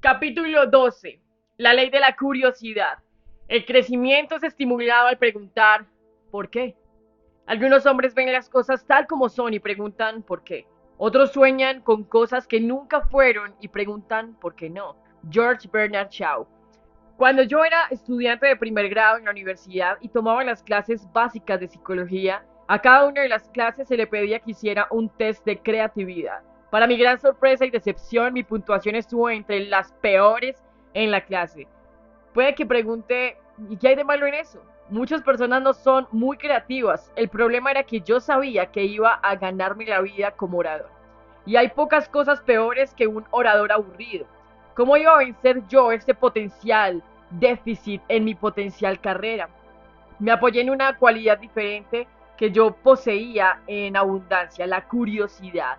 Capítulo 12. La ley de la curiosidad. El crecimiento es estimulado al preguntar ¿por qué? Algunos hombres ven las cosas tal como son y preguntan ¿por qué? Otros sueñan con cosas que nunca fueron y preguntan ¿por qué no? George Bernard Shaw. Cuando yo era estudiante de primer grado en la universidad y tomaba las clases básicas de psicología, a cada una de las clases se le pedía que hiciera un test de creatividad. Para mi gran sorpresa y decepción, mi puntuación estuvo entre las peores en la clase. Puede que pregunte, ¿y qué hay de malo en eso? Muchas personas no son muy creativas. El problema era que yo sabía que iba a ganarme la vida como orador. Y hay pocas cosas peores que un orador aburrido. ¿Cómo iba a vencer yo este potencial déficit en mi potencial carrera? Me apoyé en una cualidad diferente que yo poseía en abundancia, la curiosidad.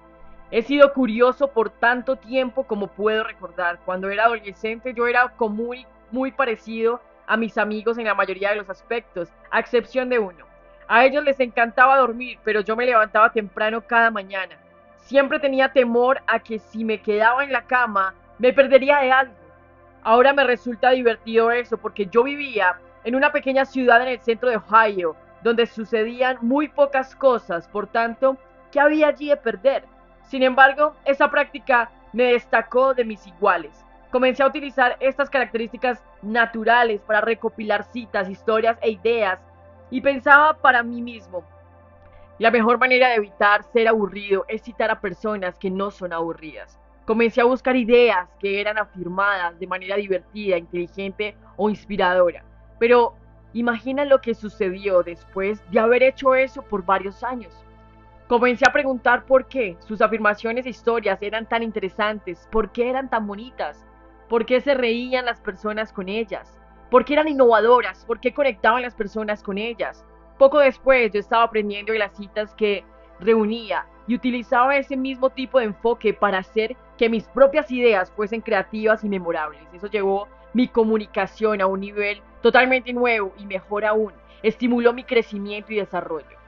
He sido curioso por tanto tiempo como puedo recordar. Cuando era adolescente yo era común y muy parecido a mis amigos en la mayoría de los aspectos, a excepción de uno. A ellos les encantaba dormir, pero yo me levantaba temprano cada mañana. Siempre tenía temor a que si me quedaba en la cama me perdería de algo. Ahora me resulta divertido eso porque yo vivía en una pequeña ciudad en el centro de Ohio, donde sucedían muy pocas cosas, por tanto, ¿qué había allí de perder? Sin embargo, esa práctica me destacó de mis iguales. Comencé a utilizar estas características naturales para recopilar citas, historias e ideas, y pensaba para mí mismo, la mejor manera de evitar ser aburrido es citar a personas que no son aburridas. Comencé a buscar ideas que eran afirmadas de manera divertida, inteligente o inspiradora. Pero imagina lo que sucedió después de haber hecho eso por varios años. Comencé a preguntar por qué sus afirmaciones e historias eran tan interesantes, por qué eran tan bonitas, por qué se reían las personas con ellas, por qué eran innovadoras, por qué conectaban las personas con ellas. Poco después yo estaba aprendiendo de las citas que reunía y utilizaba ese mismo tipo de enfoque para hacer que mis propias ideas fuesen creativas y memorables. Eso llevó mi comunicación a un nivel totalmente nuevo y mejor aún, estimuló mi crecimiento y desarrollo.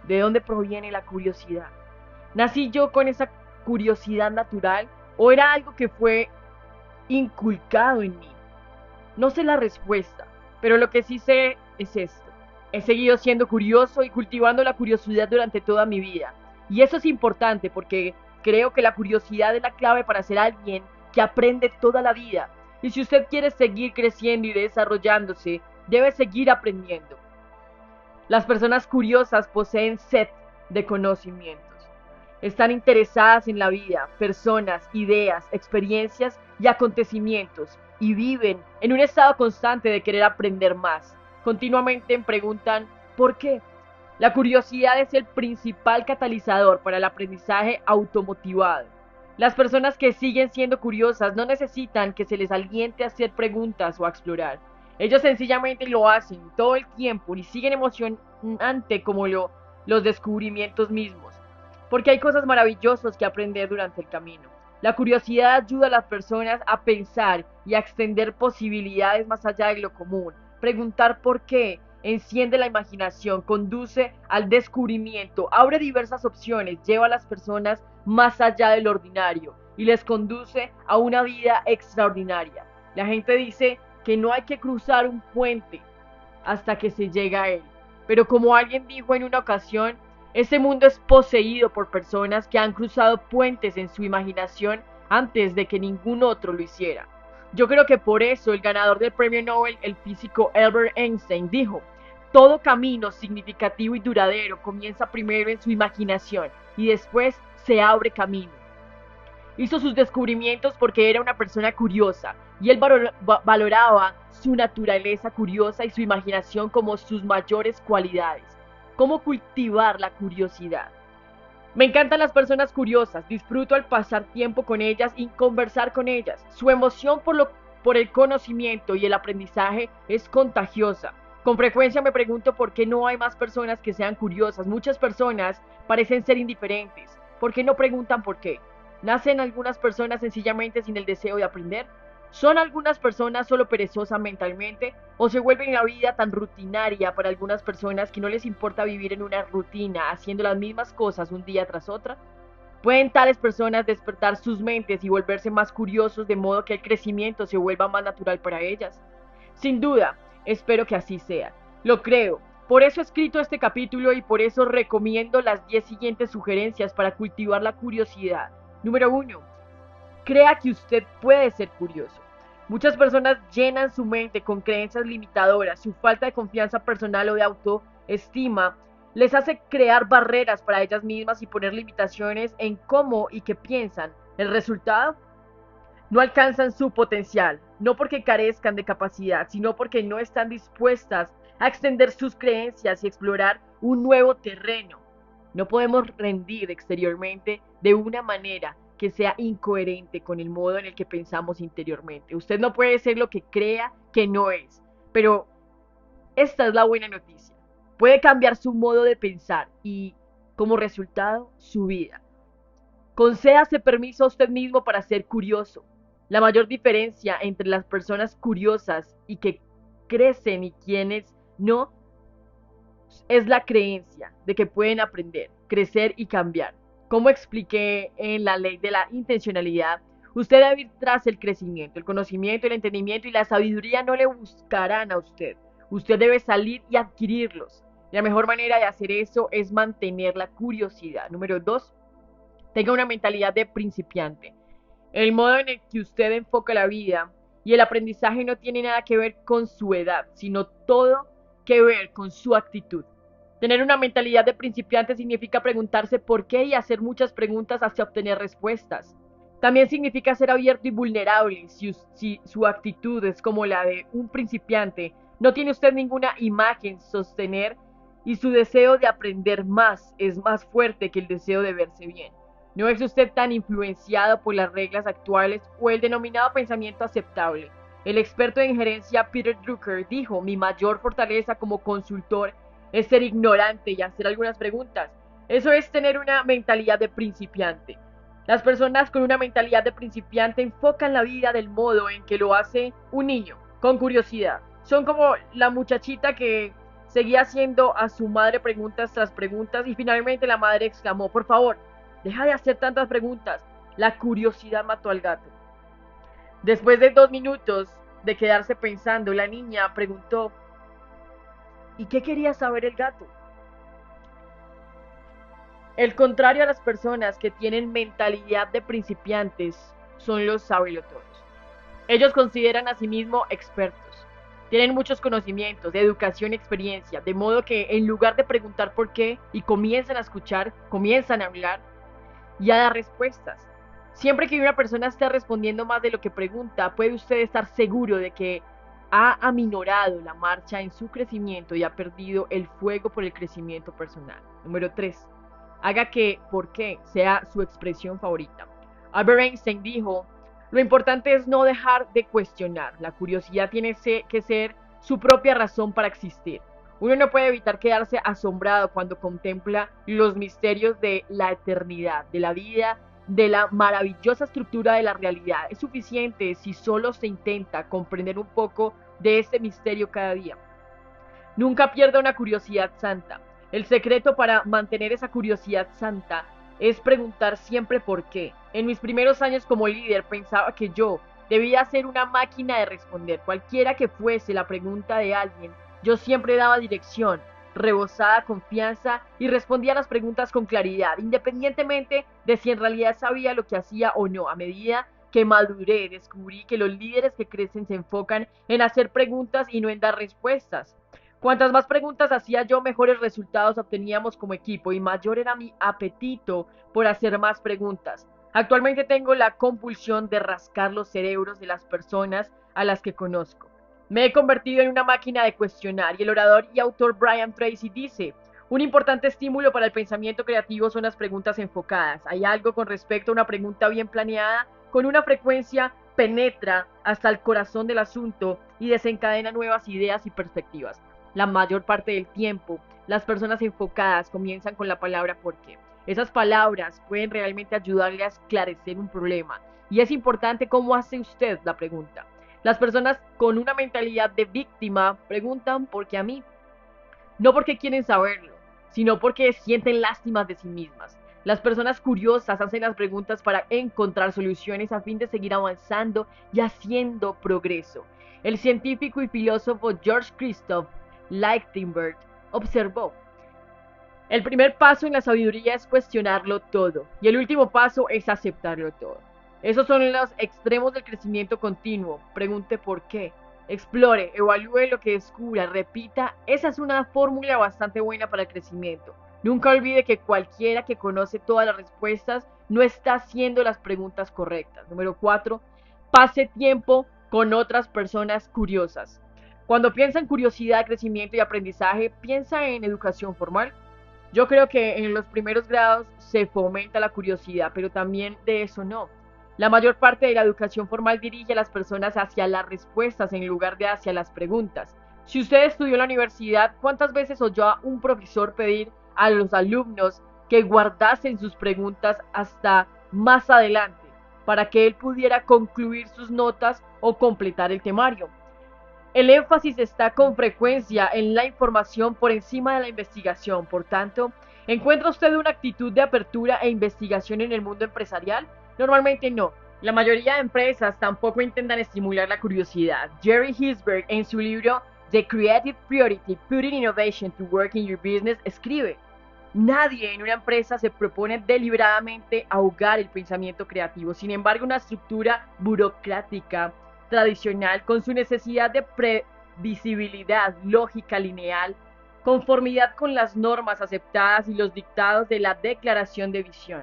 ¿De dónde proviene la curiosidad? ¿Nací yo con esa curiosidad natural o era algo que fue inculcado en mí? No sé la respuesta, pero lo que sí sé es esto. He seguido siendo curioso y cultivando la curiosidad durante toda mi vida. Y eso es importante porque creo que la curiosidad es la clave para ser alguien que aprende toda la vida. Y si usted quiere seguir creciendo y desarrollándose, debe seguir aprendiendo. Las personas curiosas poseen sed de conocimientos. Están interesadas en la vida, personas, ideas, experiencias y acontecimientos y viven en un estado constante de querer aprender más. Continuamente preguntan ¿por qué? La curiosidad es el principal catalizador para el aprendizaje automotivado. Las personas que siguen siendo curiosas no necesitan que se les aliente a hacer preguntas o a explorar. Ellos sencillamente lo hacen todo el tiempo y siguen emocionante como los descubrimientos mismos. Porque hay cosas maravillosas que aprender durante el camino. La curiosidad ayuda a las personas a pensar y a extender posibilidades más allá de lo común. Preguntar por qué enciende la imaginación, conduce al descubrimiento, abre diversas opciones, lleva a las personas más allá del ordinario y les conduce a una vida extraordinaria. La gente dice que no hay que cruzar un puente hasta que se llega a él. Pero como alguien dijo en una ocasión, ese mundo es poseído por personas que han cruzado puentes en su imaginación antes de que ningún otro lo hiciera. Yo creo que por eso el ganador del premio Nobel, el físico Albert Einstein, dijo, todo camino significativo y duradero comienza primero en su imaginación y después se abre camino. Hizo sus descubrimientos porque era una persona curiosa y él valoraba su naturaleza curiosa y su imaginación como sus mayores cualidades. ¿Cómo cultivar la curiosidad? Me encantan las personas curiosas, disfruto al pasar tiempo con ellas y conversar con ellas. Su emoción por el conocimiento y el aprendizaje es contagiosa. Con frecuencia me pregunto por qué no hay más personas que sean curiosas. Muchas personas parecen ser indiferentes. ¿Por qué no preguntan por qué? ¿Nacen algunas personas sencillamente sin el deseo de aprender? ¿Son algunas personas solo perezosas mentalmente? ¿O se vuelven la vida tan rutinaria para algunas personas que no les importa vivir en una rutina, haciendo las mismas cosas un día tras otra? ¿Pueden tales personas despertar sus mentes y volverse más curiosos de modo que el crecimiento se vuelva más natural para ellas? Sin duda, espero que así sea. Lo creo. Por eso he escrito este capítulo y por eso recomiendo las 10 siguientes sugerencias para cultivar la curiosidad. Número 1. Crea que usted puede ser curioso. Muchas personas llenan su mente con creencias limitadoras. Su falta de confianza personal o de autoestima les hace crear barreras para ellas mismas y poner limitaciones en cómo y qué piensan. El resultado: no alcanzan su potencial, no porque carezcan de capacidad, sino porque no están dispuestas a extender sus creencias y explorar un nuevo terreno. No podemos rendir exteriormente de una manera que sea incoherente con el modo en el que pensamos interiormente. Usted no puede ser lo que crea que no es, pero esta es la buena noticia. Puede cambiar su modo de pensar y, como resultado, su vida. Concédase permiso a usted mismo para ser curioso. La mayor diferencia entre las personas curiosas y que crecen y quienes no es la creencia de que pueden aprender, crecer y cambiar. Como expliqué en la ley de la intencionalidad, usted debe ir tras el crecimiento, el conocimiento, el entendimiento y la sabiduría no le buscarán a usted. Usted debe salir y adquirirlos. La mejor manera de hacer eso es mantener la curiosidad. Número 2. Tenga una mentalidad de principiante. El modo en el que usted enfoca la vida y el aprendizaje no tiene nada que ver con su edad, sino todo que ver con su actitud. Tener una mentalidad de principiante significa preguntarse por qué y hacer muchas preguntas hasta obtener respuestas. También significa ser abierto y vulnerable. Si su actitud es como la de un principiante, no tiene usted ninguna imagen sostener y su deseo de aprender más es más fuerte que el deseo de verse bien. ¿No es usted tan influenciado por las reglas actuales o el denominado pensamiento aceptable? El experto en gerencia Peter Drucker dijo: mi mayor fortaleza como consultor es ser ignorante y hacer algunas preguntas. Eso es tener una mentalidad de principiante. Las personas con una mentalidad de principiante enfocan la vida del modo en que lo hace un niño, con curiosidad. Son como la muchachita que seguía haciendo a su madre preguntas tras preguntas y finalmente la madre exclamó: por favor, deja de hacer tantas preguntas. La curiosidad mató al gato. Después de 2 minutos de quedarse pensando, la niña preguntó: ¿y qué quería saber el gato? El contrario a las personas que tienen mentalidad de principiantes son los sabelotodos. Ellos consideran a sí mismos expertos. Tienen muchos conocimientos, educación y experiencia, de modo que en lugar de preguntar por qué y comienzan a escuchar, comienzan a hablar y a dar respuestas. Siempre que una persona esté respondiendo más de lo que pregunta, puede usted estar seguro de que ha aminorado la marcha en su crecimiento y ha perdido el fuego por el crecimiento personal. Número 3. Haga que por qué sea su expresión favorita. Albert Einstein dijo: lo importante es no dejar de cuestionar. La curiosidad tiene que ser su propia razón para existir. Uno no puede evitar quedarse asombrado cuando contempla los misterios de la eternidad, de la vida, de la maravillosa estructura de la realidad. Es suficiente si solo se intenta comprender un poco de este misterio cada día. Nunca pierda una curiosidad santa. El secreto para mantener esa curiosidad santa es preguntar siempre por qué. En mis primeros años como líder pensaba que yo debía ser una máquina de responder. Cualquiera que fuese la pregunta de alguien, yo siempre daba dirección, rebosada confianza y respondía a las preguntas con claridad, independientemente de si en realidad sabía lo que hacía o no. A medida que maduré, descubrí que los líderes que crecen se enfocan en hacer preguntas y no en dar respuestas. Cuantas más preguntas hacía yo, mejores resultados obteníamos como equipo y mayor era mi apetito por hacer más preguntas. Actualmente tengo la compulsión de rascar los cerebros de las personas a las que conozco. Me he convertido en una máquina de cuestionar y el orador y autor Brian Tracy dice: un importante estímulo para el pensamiento creativo son las preguntas enfocadas. Hay algo con respecto a una pregunta bien planeada, con una frecuencia penetra hasta el corazón del asunto y desencadena nuevas ideas y perspectivas. La mayor parte del tiempo, las personas enfocadas comienzan con la palabra ¿por qué? Esas palabras pueden realmente ayudarle a esclarecer un problema. Y es importante cómo hace usted la pregunta. Las personas con una mentalidad de víctima preguntan ¿por qué a mí? No porque quieren saberlo, sino porque sienten lástima de sí mismas. Las personas curiosas hacen las preguntas para encontrar soluciones a fin de seguir avanzando y haciendo progreso. El científico y filósofo George Christoph Lichtenberg observó: el primer paso en la sabiduría es cuestionarlo todo, y el último paso es aceptarlo todo. Esos son los extremos del crecimiento continuo. Pregunte por qué. Explore, evalúe lo que descubra, repita. Esa es una fórmula bastante buena para el crecimiento. Nunca olvide que cualquiera que conoce todas las respuestas no está haciendo las preguntas correctas. Número 4. Pase tiempo con otras personas curiosas. Cuando piensa en curiosidad, crecimiento y aprendizaje, piensa en educación formal. Yo creo que en los primeros grados se fomenta la curiosidad, pero también de eso no. La mayor parte de la educación formal dirige a las personas hacia las respuestas en lugar de hacia las preguntas. Si usted estudió en la universidad, ¿cuántas veces oyó a un profesor pedir a los alumnos que guardasen sus preguntas hasta más adelante para que él pudiera concluir sus notas o completar el temario? El énfasis está con frecuencia en la información por encima de la investigación. Por tanto, ¿encuentra usted una actitud de apertura e investigación en el mundo empresarial? Normalmente no. La mayoría de empresas tampoco intentan estimular la curiosidad. Jerry Hisberg, en su libro The Creative Priority: Putting Innovation to Work in Your Business, escribe: nadie en una empresa se propone deliberadamente ahogar el pensamiento creativo. Sin embargo, una estructura burocrática tradicional, con su necesidad de previsibilidad, lógica lineal, conformidad con las normas aceptadas y los dictados de la declaración de visión,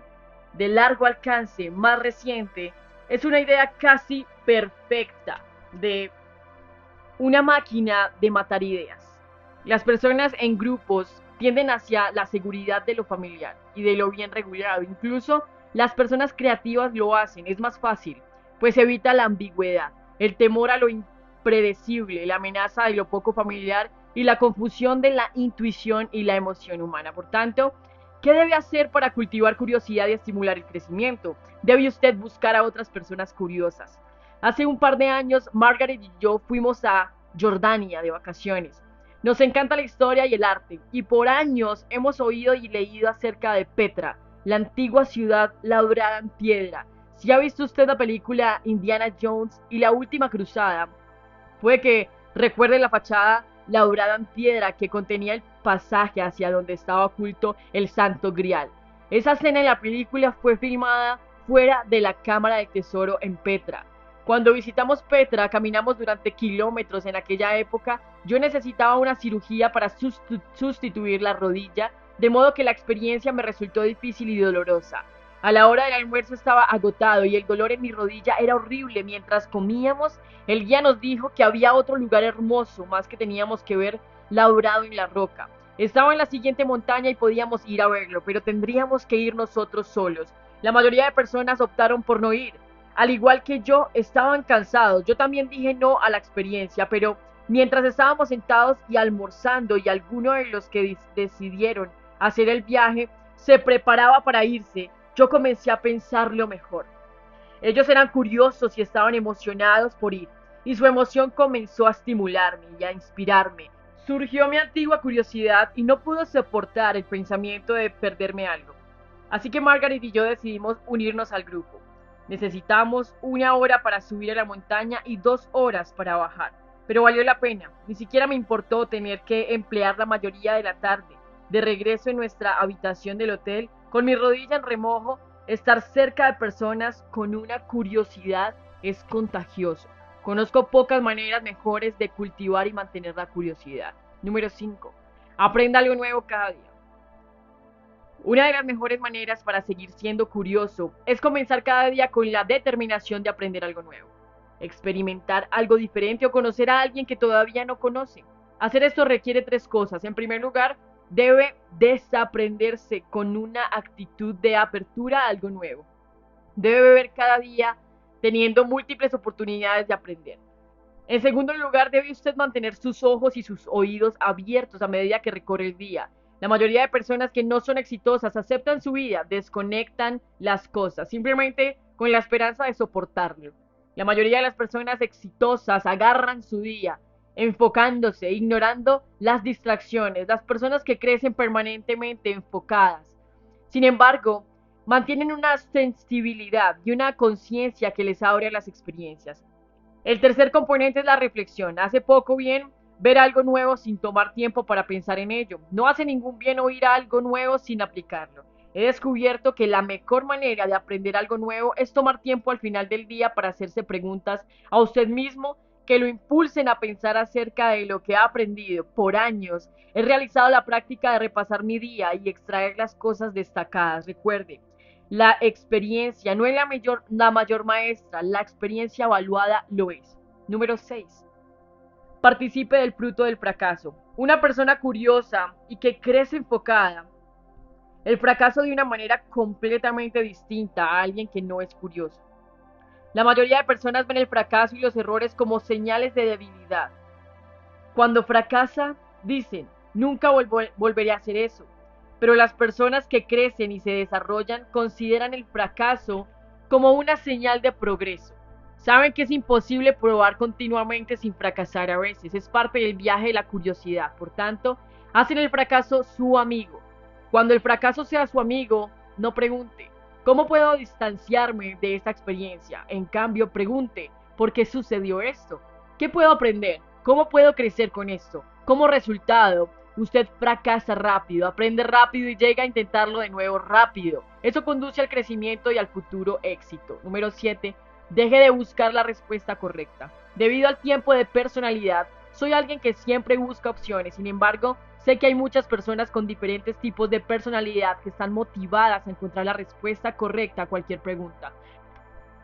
de largo alcance, más reciente, es una idea casi perfecta de una máquina de matar ideas. Las personas en grupos tienden hacia la seguridad de lo familiar y de lo bien regulado. Incluso las personas creativas lo hacen, es más fácil, pues evita la ambigüedad, el temor a lo impredecible, la amenaza de lo poco familiar y la confusión de la intuición y la emoción humana. Por tanto, ¿qué debe hacer para cultivar curiosidad y estimular el crecimiento? Debe usted buscar a otras personas curiosas. Hace un par de años, Margaret y yo fuimos a Jordania de vacaciones. Nos encanta la historia y el arte, y por años hemos oído y leído acerca de Petra, la antigua ciudad labrada en piedra. Si ha visto usted la película Indiana Jones y la Última Cruzada, puede que recuerde la fachada labrada en piedra que contenía el pasaje hacia donde estaba oculto el Santo Grial. Esa escena en la película fue filmada fuera de la Cámara del Tesoro en Petra. Cuando visitamos Petra, caminamos durante kilómetros. En aquella época, yo necesitaba una cirugía para sustituir la rodilla, de modo que la experiencia me resultó difícil y dolorosa. A la hora del almuerzo estaba agotado y el dolor en mi rodilla era horrible. Mientras comíamos, el guía nos dijo que había otro lugar hermoso, más que teníamos que ver labrado en la roca. Estaba en la siguiente montaña y podíamos ir a verlo, pero tendríamos que ir nosotros solos. La mayoría de personas optaron por no ir. Al igual que yo, estaban cansados. Yo también dije no a la experiencia, pero mientras estábamos sentados y almorzando y alguno de los que decidieron hacer el viaje se preparaba para irse, yo comencé a pensarlo mejor. Ellos eran curiosos y estaban emocionados por ir, y su emoción comenzó a estimularme y a inspirarme. Surgió mi antigua curiosidad y no pude soportar el pensamiento de perderme algo. Así que Margaret y yo decidimos unirnos al grupo. Necesitamos 1 hora para subir a la montaña y 2 horas para bajar, pero valió la pena. Ni siquiera me importó tener que emplear la mayoría de la tarde de regreso en nuestra habitación del hotel, con mi rodilla en remojo. Estar cerca de personas con una curiosidad es contagioso. Conozco pocas maneras mejores de cultivar y mantener la curiosidad. Número 5. Aprenda algo nuevo cada día. Una de las mejores maneras para seguir siendo curioso es comenzar cada día con la determinación de aprender algo nuevo, experimentar algo diferente o conocer a alguien que todavía no conoce. Hacer esto requiere 3 cosas. En primer lugar, debe desaprenderse con una actitud de apertura a algo nuevo. Debe beber cada día teniendo múltiples oportunidades de aprender. En segundo lugar, debe usted mantener sus ojos y sus oídos abiertos a medida que recorre el día. La mayoría de personas que no son exitosas aceptan su vida, desconectan las cosas, simplemente con la esperanza de soportarlo. La mayoría de las personas exitosas agarran su día, enfocándose, ignorando las distracciones, las personas que crecen permanentemente enfocadas. Sin embargo, Mantienen una sensibilidad y una conciencia que les abre a las experiencias. El tercer componente es la reflexión. Hace poco bien ver algo nuevo sin tomar tiempo para pensar en ello. No hace ningún bien oír algo nuevo sin aplicarlo. He descubierto que la mejor manera de aprender algo nuevo es tomar tiempo al final del día para hacerse preguntas a usted mismo que lo impulsen a pensar acerca de lo que ha aprendido por años. He realizado la práctica de repasar mi día y extraer las cosas destacadas. Recuerde, la experiencia no es la mayor maestra, la experiencia evaluada lo es. Número 6. Participe del fruto del fracaso. Una persona curiosa y que crece enfocada el fracaso de una manera completamente distinta a alguien que no es curioso. La mayoría de personas ven el fracaso y los errores como señales de debilidad. Cuando fracasa, dicen, nunca volveré a hacer eso. Pero las personas que crecen y se desarrollan consideran el fracaso como una señal de progreso. Saben que es imposible probar continuamente sin fracasar a veces. Es parte del viaje de la curiosidad. Por tanto, hacen el fracaso su amigo. Cuando el fracaso sea su amigo, no pregunte, ¿cómo puedo distanciarme de esta experiencia? En cambio, pregunte, ¿por qué sucedió esto? ¿Qué puedo aprender? ¿Cómo puedo crecer con esto? Como resultado, usted fracasa rápido, aprende rápido y llega a intentarlo de nuevo rápido. Eso conduce al crecimiento y al futuro éxito. Número 7. Deje de buscar la respuesta correcta. Debido al tiempo de personalidad, soy alguien que siempre busca opciones. Sin embargo, sé que hay muchas personas con diferentes tipos de personalidad que están motivadas a encontrar la respuesta correcta a cualquier pregunta.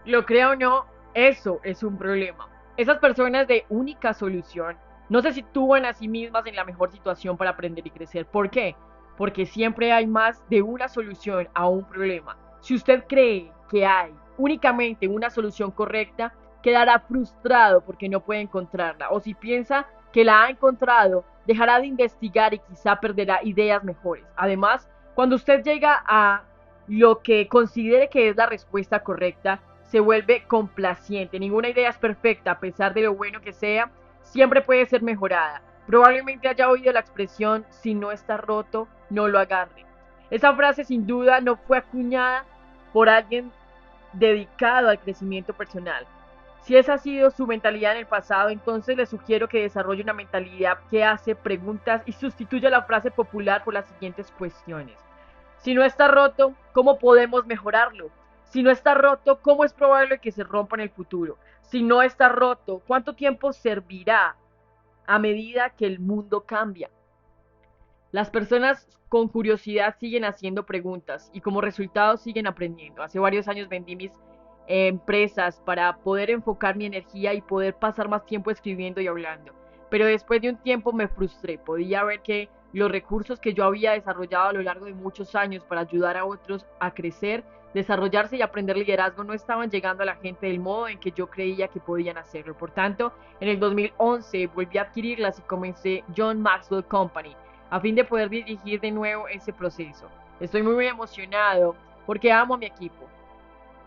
Lo crea o no, eso es un problema. Esas personas de única solución no se sitúan a sí mismas en la mejor situación para aprender y crecer. ¿Por qué? Porque siempre hay más de una solución a un problema. Si usted cree que hay únicamente una solución correcta, quedará frustrado porque no puede encontrarla. O si piensa que la ha encontrado, dejará de investigar y quizá perderá ideas mejores. Además, cuando usted llega a lo que considere que es la respuesta correcta, se vuelve complaciente. Ninguna idea es perfecta, a pesar de lo bueno que sea, siempre puede ser mejorada. Probablemente haya oído la expresión, si no está roto, no lo agarre. Esa frase sin duda no fue acuñada por alguien dedicado al crecimiento personal. Si esa ha sido su mentalidad en el pasado, entonces le sugiero que desarrolle una mentalidad que hace preguntas y sustituya la frase popular por las siguientes cuestiones. Si no está roto, ¿cómo podemos mejorarlo? Si no está roto, ¿cómo es probable que se rompa en el futuro? Si no está roto, ¿cuánto tiempo servirá a medida que el mundo cambia? Las personas con curiosidad siguen haciendo preguntas y como resultado siguen aprendiendo. Hace varios años vendí mis empresas para poder enfocar mi energía y poder pasar más tiempo escribiendo y hablando. Pero después de un tiempo me frustré. Podía ver que los recursos que yo había desarrollado a lo largo de muchos años para ayudar a otros a crecer, desarrollarse y aprender liderazgo no estaban llegando a la gente del modo en que yo creía que podían hacerlo. Por tanto, en el 2011 volví a adquirirlas y comencé John Maxwell Company a fin de poder dirigir de nuevo ese proceso. Estoy muy emocionado porque amo a mi equipo.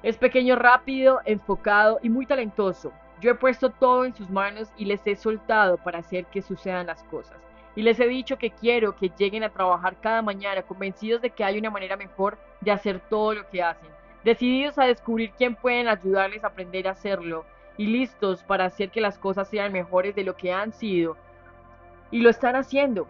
Es pequeño, rápido, enfocado y muy talentoso. Yo he puesto todo en sus manos y les he soltado para hacer que sucedan las cosas. Y les he dicho que quiero que lleguen a trabajar cada mañana convencidos de que hay una manera mejor de hacer todo lo que hacen. Decididos a descubrir quién pueden ayudarles a aprender a hacerlo y listos para hacer que las cosas sean mejores de lo que han sido. Y lo están haciendo.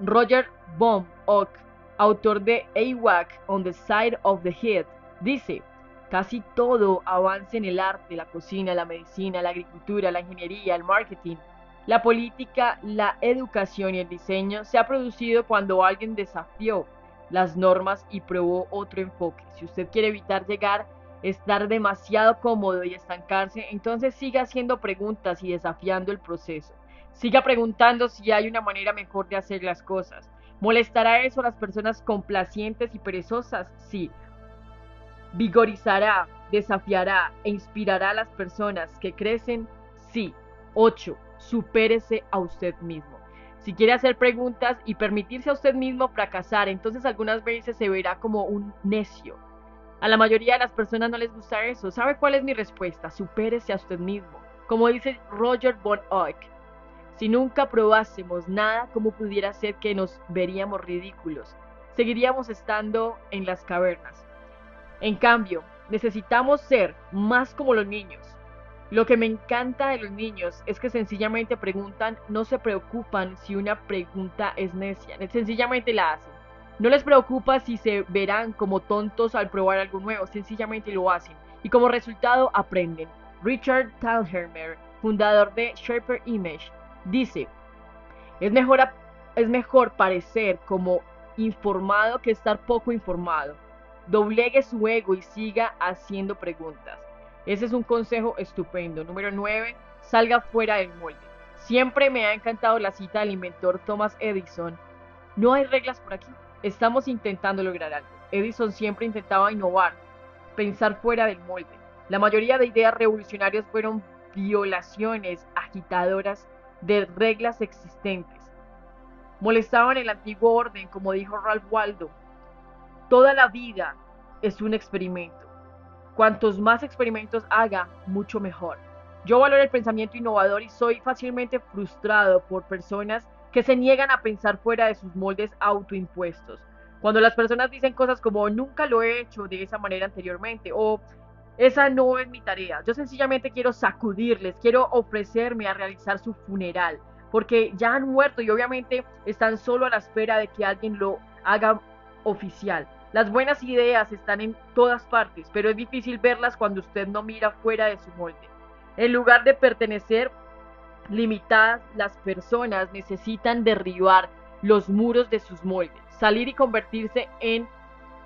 Roger Von Ock, autor de AWAC on the Side of the Head, dice, casi todo avance en el arte, la cocina, la medicina, la agricultura, la ingeniería, el marketing, la política, la educación y el diseño se ha producido cuando alguien desafió las normas y probó otro enfoque. Si usted quiere evitar estar demasiado cómodo y estancarse, entonces siga haciendo preguntas y desafiando el proceso. Siga preguntando si hay una manera mejor de hacer las cosas. ¿Molestará eso a las personas complacientes y perezosas? Sí. ¿Vigorizará, desafiará e inspirará a las personas que crecen? Sí. 8. Supérese a usted mismo. Si quiere hacer preguntas y permitirse a usted mismo fracasar, entonces algunas veces se verá como un necio. A la mayoría de las personas no les gusta eso. ¿Sabe cuál es mi respuesta? Supérese a usted mismo. Como dice Roger Von Ock, si nunca probásemos nada, ¿cómo pudiera ser que nos veríamos ridículos? Seguiríamos estando en las cavernas. En cambio, necesitamos ser más como los niños. Lo que me encanta de los niños es que sencillamente preguntan, no se preocupan si una pregunta es necia, sencillamente la hacen. No les preocupa si se verán como tontos al probar algo nuevo, sencillamente lo hacen y como resultado aprenden. Richard Thalhermer, fundador de Shaper Image, dice, es mejor, es mejor parecer como informado que estar poco informado. Doblegue su ego y siga haciendo preguntas. Ese es un consejo estupendo. Número 9. Salga fuera del molde. Siempre me ha encantado la cita del inventor Thomas Edison. No hay reglas por aquí. Estamos intentando lograr algo. Edison siempre intentaba innovar, pensar fuera del molde. La mayoría de ideas revolucionarias fueron violaciones agitadoras de reglas existentes. Molestaban el antiguo orden, como dijo Ralph Waldo. Toda la vida es un experimento. Cuantos más experimentos haga, mucho mejor. Yo valoro el pensamiento innovador y soy fácilmente frustrado por personas que se niegan a pensar fuera de sus moldes autoimpuestos. Cuando las personas dicen cosas como nunca lo he hecho de esa manera anteriormente o esa no es mi tarea, yo sencillamente quiero sacudirles, quiero ofrecerme a realizar su funeral, porque ya han muerto y obviamente están solo a la espera de que alguien lo haga oficial. Las buenas ideas están en todas partes, pero es difícil verlas cuando usted no mira fuera de su molde. En lugar de pertenecer limitadas, las personas necesitan derribar los muros de sus moldes, salir y convertirse en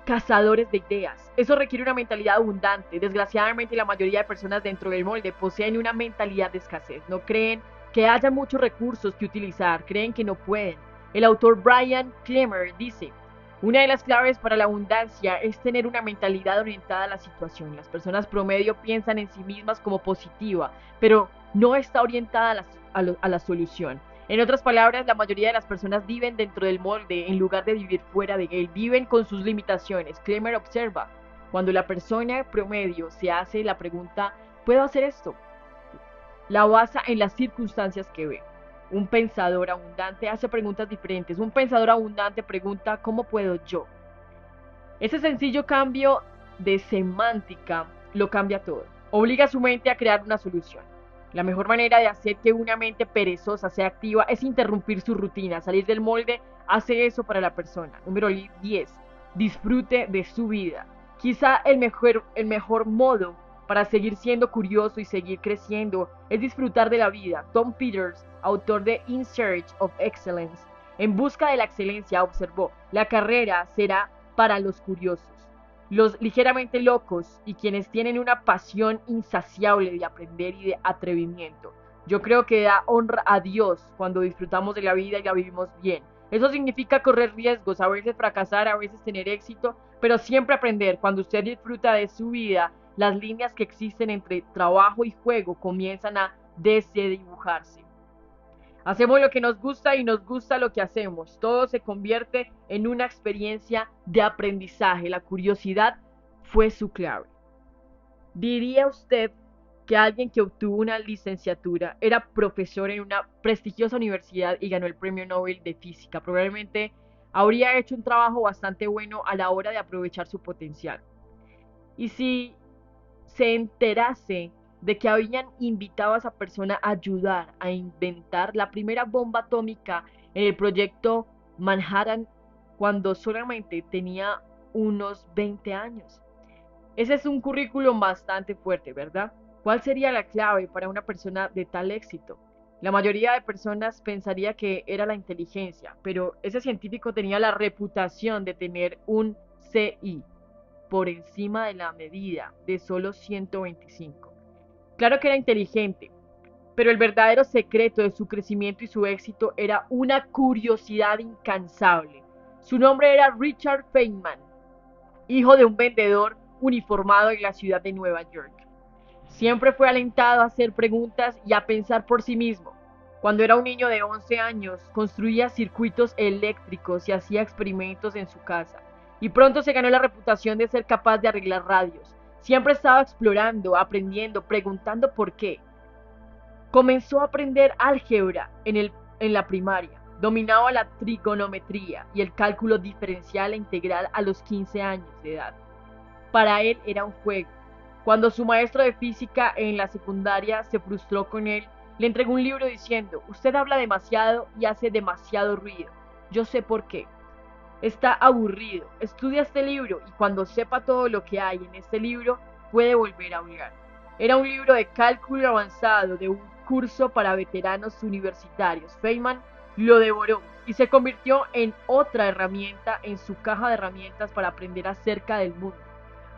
cazadores de ideas. Eso requiere una mentalidad abundante. Desgraciadamente, la mayoría de personas dentro del molde poseen una mentalidad de escasez. No creen que haya muchos recursos que utilizar, creen que no pueden. El autor Brian Clemmer dice, una de las claves para la abundancia es tener una mentalidad orientada a la situación. Las personas promedio piensan en sí mismas como positiva, pero no está orientada a la solución. En otras palabras, la mayoría de las personas viven dentro del molde en lugar de vivir fuera de él, viven con sus limitaciones. Clemmer observa, cuando la persona promedio se hace la pregunta, ¿puedo hacer esto?, la basa en las circunstancias que ve. Un pensador abundante hace preguntas diferentes. Un pensador abundante pregunta, ¿cómo puedo yo? Ese sencillo cambio de semántica lo cambia todo. Obliga a su mente a crear una solución. La mejor manera de hacer que una mente perezosa sea activa es interrumpir su rutina. Salir del molde hace eso para la persona. Número 10. Disfrute de su vida. Quizá el mejor modo para seguir siendo curioso y seguir creciendo es disfrutar de la vida. Tom Peters, autor de In Search of Excellence, en busca de la excelencia, observó, la carrera será para los curiosos, los ligeramente locos y quienes tienen una pasión insaciable de aprender y de atrevimiento. Yo creo que da honra a Dios cuando disfrutamos de la vida y la vivimos bien. Eso significa correr riesgos, a veces fracasar, a veces tener éxito, pero siempre aprender. Cuando usted disfruta de su vida, las líneas que existen entre trabajo y juego comienzan a desdibujarse. Hacemos lo que nos gusta y nos gusta lo que hacemos. Todo se convierte en una experiencia de aprendizaje. La curiosidad fue su clave. ¿Diría usted que alguien que obtuvo una licenciatura era profesor en una prestigiosa universidad y ganó el premio Nobel de Física? Probablemente habría hecho un trabajo bastante bueno a la hora de aprovechar su potencial. Y si se enterase de que habían invitado a esa persona a ayudar a inventar la primera bomba atómica en el proyecto Manhattan cuando solamente tenía unos 20 años. Ese es un currículum bastante fuerte, ¿verdad? ¿Cuál sería la clave para una persona de tal éxito? La mayoría de personas pensaría que era la inteligencia, pero ese científico tenía la reputación de tener un CI por encima de la medida de solo 125. Claro que era inteligente, pero el verdadero secreto de su crecimiento y su éxito era una curiosidad incansable. Su nombre era Richard Feynman, hijo de un vendedor uniformado en la ciudad de Nueva York. Siempre fue alentado a hacer preguntas y a pensar por sí mismo. Cuando era un niño de 11 años, construía circuitos eléctricos y hacía experimentos en su casa. Y pronto se ganó la reputación de ser capaz de arreglar radios. Siempre estaba explorando, aprendiendo, preguntando por qué. Comenzó a aprender álgebra en la primaria. Dominaba la trigonometría y el cálculo diferencial e integral a los 15 años de edad. para él era un juego. Cuando su maestro de física en la secundaria se frustró con él, le entregó un libro diciendo: usted habla demasiado y hace demasiado ruido. Yo sé por qué. Está aburrido. Estudia este libro y cuando sepa todo lo que hay en este libro, puede volver a hablar. Era un libro de cálculo avanzado de un curso para veteranos universitarios. Feynman lo devoró y se convirtió en otra herramienta en su caja de herramientas para aprender acerca del mundo.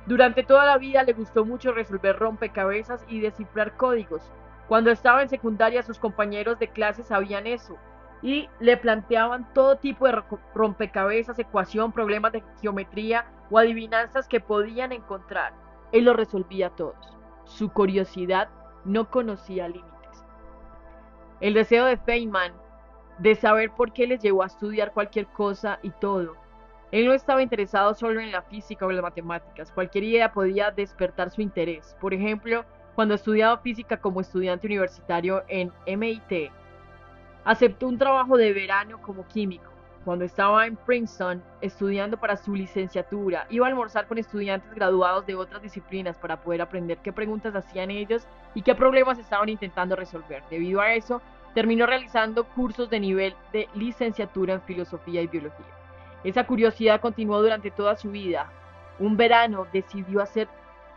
Durante toda la vida le gustó mucho resolver rompecabezas y descifrar códigos. Cuando estaba en secundaria, sus compañeros de clase sabían eso y le planteaban todo tipo de rompecabezas, ecuación, problemas de geometría o adivinanzas que podían encontrar. Él los resolvía todos. Su curiosidad no conocía límites. El deseo de Feynman de saber por qué les llevó a estudiar cualquier cosa y todo. Él no estaba interesado solo en la física o las matemáticas. Cualquier idea podía despertar su interés. Por ejemplo, cuando estudiaba física como estudiante universitario en MIT, aceptó un trabajo de verano como químico. Cuando estaba en Princeton estudiando para su licenciatura, iba a almorzar con estudiantes graduados de otras disciplinas para poder aprender qué preguntas hacían ellos y qué problemas estaban intentando resolver. Debido a eso, terminó realizando cursos de nivel de licenciatura en filosofía y biología. Esa curiosidad continuó durante toda su vida. Un verano decidió hacer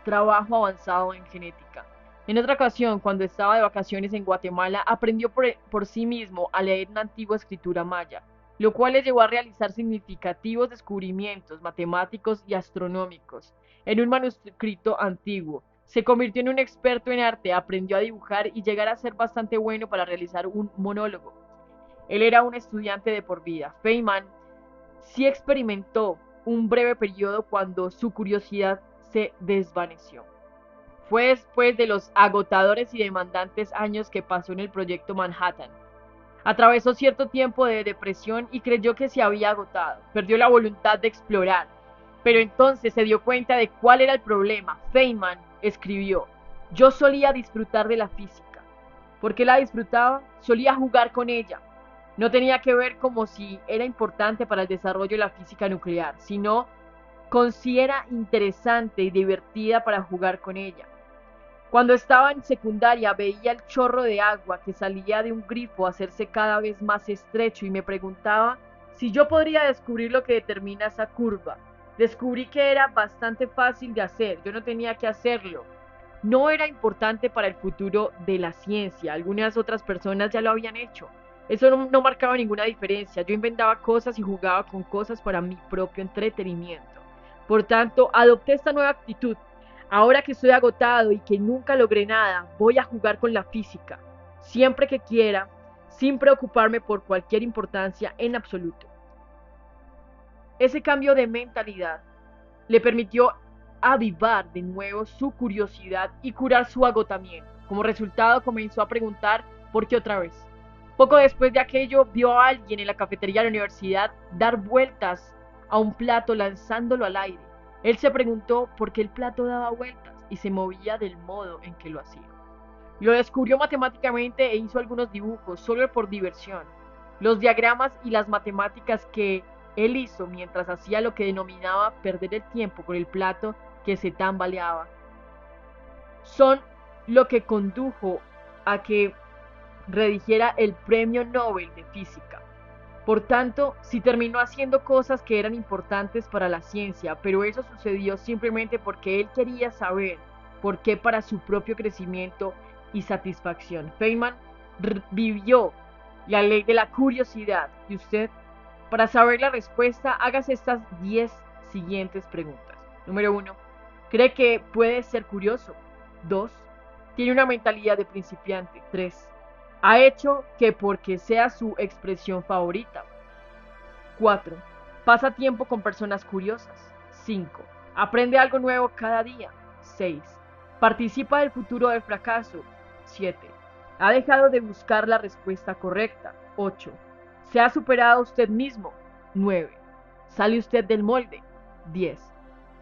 trabajo avanzado en genética. En otra ocasión, cuando estaba de vacaciones en Guatemala, aprendió por sí mismo a leer una antigua escritura maya, lo cual le llevó a realizar significativos descubrimientos matemáticos y astronómicos en un manuscrito antiguo. Se convirtió en un experto en arte, aprendió a dibujar y llegar a ser bastante bueno para realizar un monólogo. Él era un estudiante de por vida. Feynman sí experimentó un breve periodo cuando su curiosidad se desvaneció. Fue después de los agotadores y demandantes años que pasó en el proyecto Manhattan. Atravesó cierto tiempo de depresión y creyó que se había agotado. Perdió la voluntad de explorar. Pero entonces se dio cuenta de cuál era el problema. Feynman escribió: yo solía disfrutar de la física. ¿Por qué la disfrutaba? Solía jugar con ella. No tenía que ver como si era importante para el desarrollo de la física nuclear, sino con si era interesante y divertida para jugar con ella. Cuando estaba en secundaria veía el chorro de agua que salía de un grifo hacerse cada vez más estrecho y me preguntaba si yo podría descubrir lo que determina esa curva. Descubrí que era bastante fácil de hacer, yo no tenía que hacerlo. No era importante para el futuro de la ciencia, algunas otras personas ya lo habían hecho. Eso no marcaba ninguna diferencia, yo inventaba cosas y jugaba con cosas para mi propio entretenimiento. Por tanto, adopté esta nueva actitud. Ahora que estoy agotado y que nunca logré nada, voy a jugar con la física, siempre que quiera, sin preocuparme por cualquier importancia en absoluto. Ese cambio de mentalidad le permitió avivar de nuevo su curiosidad y curar su agotamiento. Como resultado, comenzó a preguntar por qué otra vez. Poco después de aquello, vio a alguien en la cafetería de la universidad dar vueltas a un plato lanzándolo al aire. Él se preguntó por qué el plato daba vueltas y se movía del modo en que lo hacía. Lo descubrió matemáticamente e hizo algunos dibujos solo por diversión. Los diagramas y las matemáticas que él hizo mientras hacía lo que denominaba perder el tiempo con el plato que se tambaleaba son lo que condujo a que redigiera el Premio Nobel de Física. Por tanto, sí terminó haciendo cosas que eran importantes para la ciencia, pero eso sucedió simplemente porque él quería saber por qué para su propio crecimiento y satisfacción. Feynman vivió la ley de la curiosidad. ¿Y usted? Para saber la respuesta, hágase estas 10 siguientes preguntas. Número 1. ¿Cree que puede ser curioso? 2. ¿Tiene una mentalidad de principiante? 3. ¿Ha hecho que porque sea su expresión favorita? 4. ¿Pasa tiempo con personas curiosas? 5. ¿Aprende algo nuevo cada día? 6. ¿Participa del futuro del fracaso? 7. ¿Ha dejado de buscar la respuesta correcta? 8. ¿Se ha superado usted mismo? 9. ¿Sale usted del molde? 10.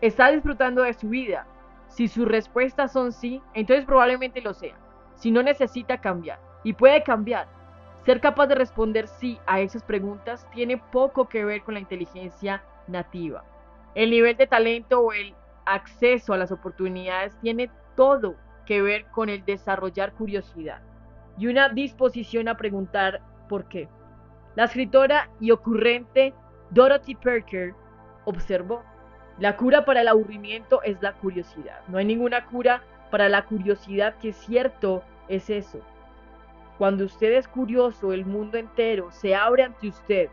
¿Está disfrutando de su vida? Si sus respuestas son sí, entonces probablemente lo sea. Si no, necesita cambiar. Y puede cambiar. Ser capaz de responder sí a esas preguntas tiene poco que ver con la inteligencia nativa, el nivel de talento o el acceso a las oportunidades tiene todo que ver con el desarrollar curiosidad y una disposición a preguntar por qué. La escritora y ocurrente Dorothy Parker observó: la cura para el aburrimiento es la curiosidad. No hay ninguna cura para la curiosidad, que cierto es eso. Cuando usted es curioso, el mundo entero se abre ante usted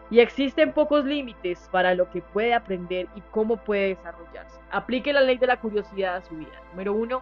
y existen pocos límites para lo que puede aprender y cómo puede desarrollarse. Aplique la ley de la curiosidad a su vida. Número 1.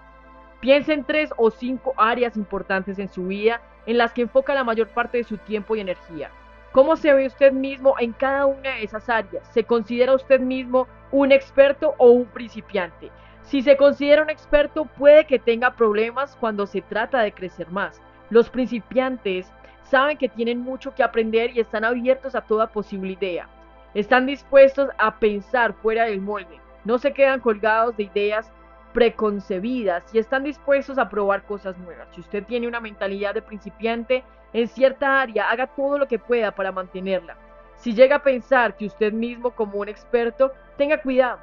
Piense en 3 o 5 áreas importantes en su vida en las que enfoca la mayor parte de su tiempo y energía. ¿Cómo se ve usted mismo en cada una de esas áreas? ¿Se considera usted mismo un experto o un principiante? Si se considera un experto, puede que tenga problemas cuando se trata de crecer más. Los principiantes saben que tienen mucho que aprender y están abiertos a toda posible idea. Están dispuestos a pensar fuera del molde. No se quedan colgados de ideas preconcebidas y están dispuestos a probar cosas nuevas. Si usted tiene una mentalidad de principiante en cierta área, haga todo lo que pueda para mantenerla. Si llega a pensar que usted mismo como un experto, tenga cuidado.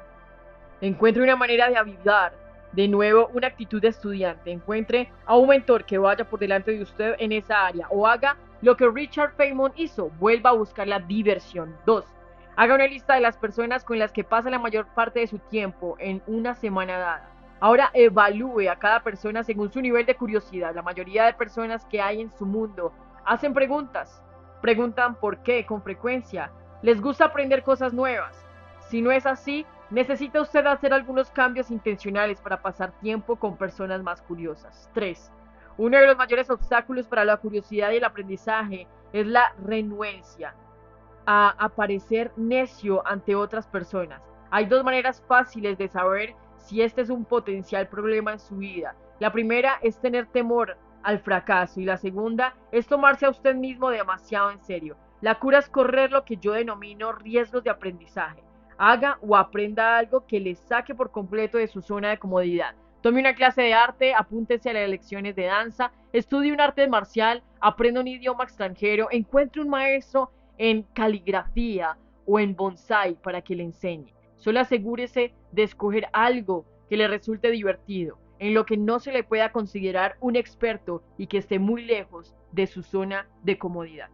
Encuentre una manera de avivar de nuevo una actitud de estudiante. Encuentre a un mentor que vaya por delante de usted en esa área, o haga lo que Richard Feynman hizo: vuelva a buscar la diversión. 2. Haga una lista de las personas con las que pasa la mayor parte de su tiempo en una semana dada. Ahora evalúe a cada persona según su nivel de curiosidad. La mayoría de personas que hay en su mundo hacen preguntas. Preguntan por qué con frecuencia. Les gusta aprender cosas nuevas. Si no es así, necesita usted hacer algunos cambios intencionales para pasar tiempo con personas más curiosas. 3. Uno de los mayores obstáculos para la curiosidad y el aprendizaje es la renuencia a aparecer necio ante otras personas. Hay dos maneras fáciles de saber si este es un potencial problema en su vida. La primera es tener temor al fracaso y la segunda es tomarse a usted mismo demasiado en serio. La cura es correr lo que yo denomino riesgos de aprendizaje. Haga o aprenda algo que le saque por completo de su zona de comodidad. Tome una clase de arte, apúntese a las lecciones de danza, estudie un arte marcial, aprenda un idioma extranjero, encuentre un maestro en caligrafía o en bonsai para que le enseñe. Solo asegúrese de escoger algo que le resulte divertido, en lo que no se le pueda considerar un experto y que esté muy lejos de su zona de comodidad.